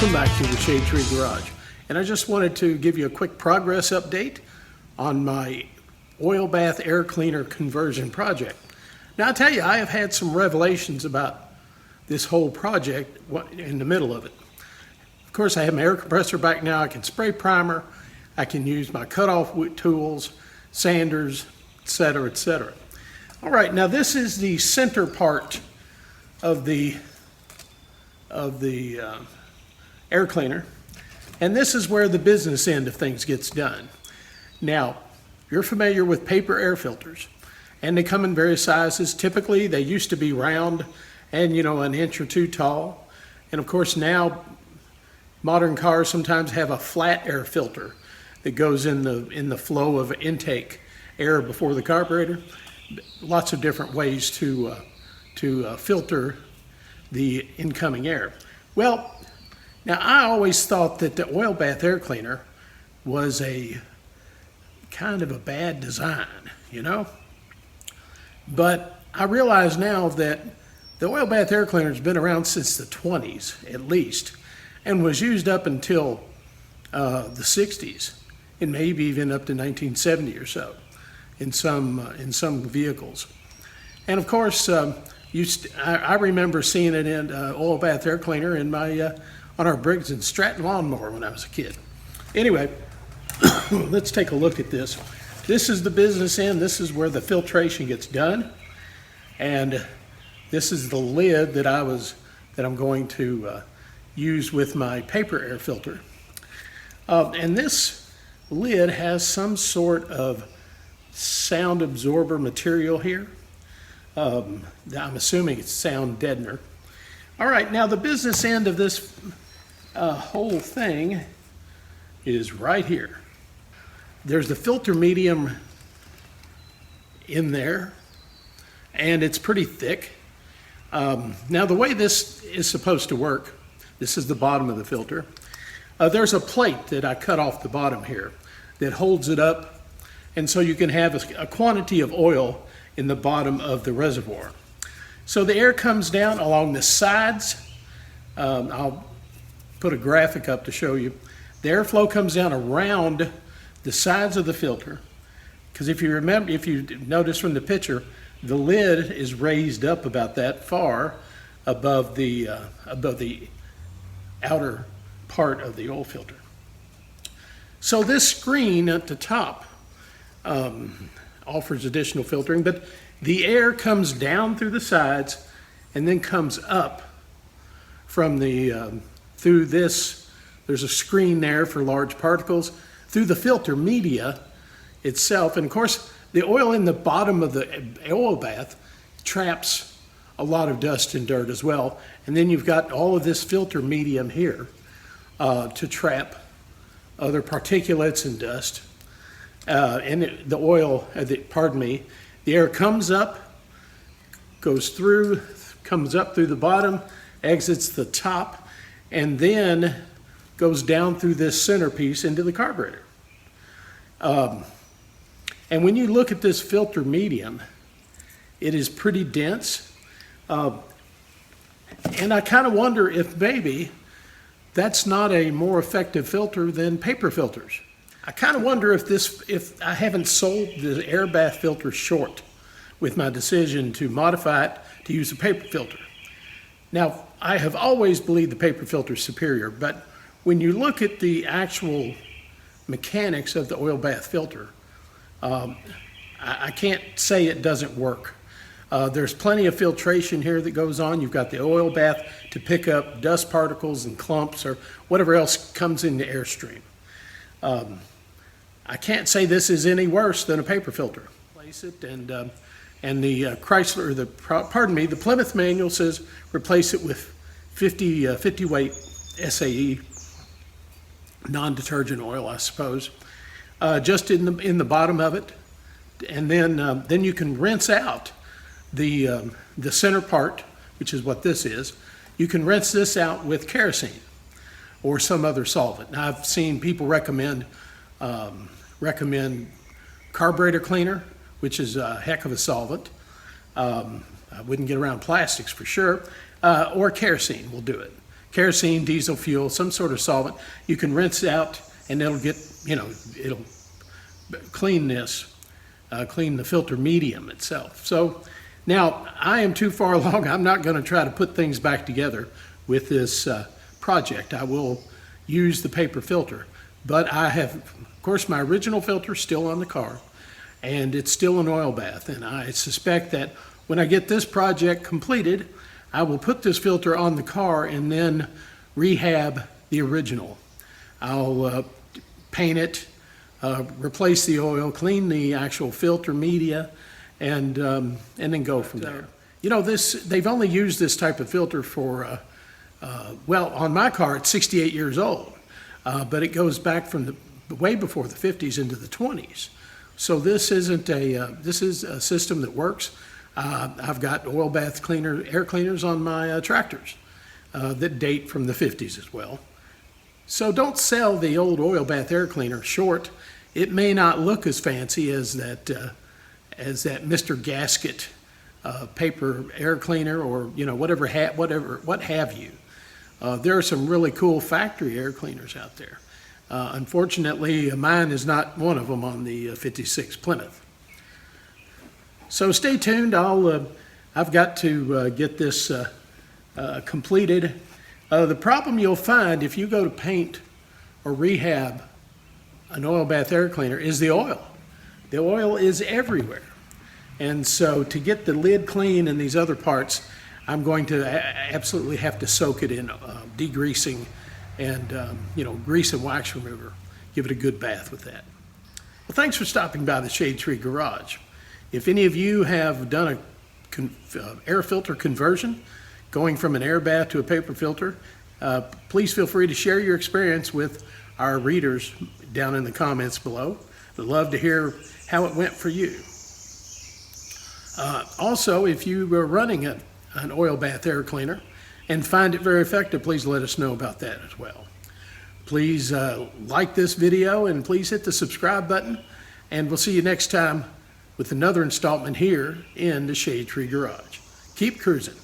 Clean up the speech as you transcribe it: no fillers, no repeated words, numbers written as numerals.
Welcome back to the Shade Tree Garage. And I just wanted to give you a quick progress update on my oil bath air cleaner conversion project. Now I tell you, I have had some revelations about this whole project in the middle of it. Of course, I have my air compressor back now. I can spray primer. I can use my cutoff tools, sanders, etc., etc. All right, now this is the center part of the air cleaner, and this is where the business end of things gets done. Now, you're familiar with paper air filters, and they come in various sizes. Typically, they used to be round and, an inch or two tall. And of course, now modern cars sometimes have a flat air filter that goes in the flow of intake air before the carburetor. Lots of different ways to filter the incoming air. Well, now I always thought that the oil bath air cleaner was a kind of a bad design, But I realize now that the oil bath air cleaner has been around since the 20s at least, and was used up until the 60s, and maybe even up to 1970 or so in some vehicles. And of course, I remember seeing it in oil bath air cleaner in my on our Briggs and Stratton lawnmower when I was a kid. Anyway, let's take a look at this. This is the business end. This is where the filtration gets done, and this is the lid that I'm going to use with my paper air filter. And this lid has some sort of sound absorber material here. I'm assuming it's sound deadener. All right, now the business end of this whole thing is right here. There's the filter medium in there, and it's pretty thick. Now the way this is supposed to work, this is the bottom of the filter. There's a plate that I cut off the bottom here that holds it up, and so you can have a quantity of oil in the bottom of the reservoir. So the air comes down along the sides. I'll put a graphic up to show you. The airflow comes down around the sides of the filter, because if you notice from the picture, the lid is raised up about that far above the outer part of the oil filter. So this screen at the top offers additional filtering, but the air comes down through the sides and then comes up from through this. There's a screen there for large particles through the filter media itself. And of course, the oil in the bottom of the oil bath traps a lot of dust and dirt as well. And then you've got all of this filter medium here to trap other particulates and dust. And the oil, the air comes up, goes through, comes up through the bottom, exits the top, and then goes down through this centerpiece into the carburetor. And when you look at this filter medium, it is pretty dense. And I kind of wonder if maybe that's not a more effective filter than paper filters. I kind of wonder if I haven't sold the air bath filter short with my decision to modify it to use a paper filter. Now, I have always believed the paper filter is superior, but when you look at the actual mechanics of the oil bath filter, I can't say it doesn't work. There's plenty of filtration here that goes on. You've got the oil bath to pick up dust particles and clumps or whatever else comes in the airstream. I can't say this is any worse than a paper filter. Replace it, and the the Plymouth manual says replace it with 50 weight SAE non-detergent oil, I suppose, just in the bottom of it, and then you can rinse out the center part, which is what this is. You can rinse this out with kerosene or some other solvent. Now, I've seen people recommend carburetor cleaner, which is a heck of a solvent. I wouldn't get around plastics for sure, or kerosene will do it. kerosene, diesel fuel, some sort of solvent. You can rinse it out and it'll get, it'll clean this, clean the filter medium itself. So now I am too far along. I'm not going to try to put things back together with this project. I will use the paper filter, but I have, of course, my original filter still on the car, and it's still an oil bath. And I suspect that when I get this project completed, I will put this filter on the car and then rehab the original. I'll paint it, replace the oil, clean the actual filter media, and then go from there. They've only used this type of filter for, well, on my car, it's 68 years old, but it goes back from way before the 50s into the 20s. So this isn't this is a system that works. I've got oil bath air cleaners on my tractors that date from the 50s as well. So don't sell the old oil bath air cleaner short. It may not look as fancy as that Mr. Gasket paper air cleaner, or what have you. There are some really cool factory air cleaners out there. Unfortunately, mine is not one of them on the 56 Plymouth. So stay tuned. I've got to get this completed. The problem you'll find if you go to paint or rehab an oil bath air cleaner is the oil. The oil is everywhere. And so to get the lid clean and these other parts, I'm going to absolutely have to soak it in degreasing and grease and wax remover. Give it a good bath with that. Well, thanks for stopping by the Shade Tree Garage. If any of you have done a air filter conversion, going from an air bath to a paper filter, please feel free to share your experience with our readers down in the comments below. I'd love to hear how it went for you. Also, if you are running an oil bath air cleaner and find it very effective, please let us know about that as well. Please like this video and please hit the subscribe button, and we'll see you next time with another installment here in the Shade Tree Garage. Keep cruising.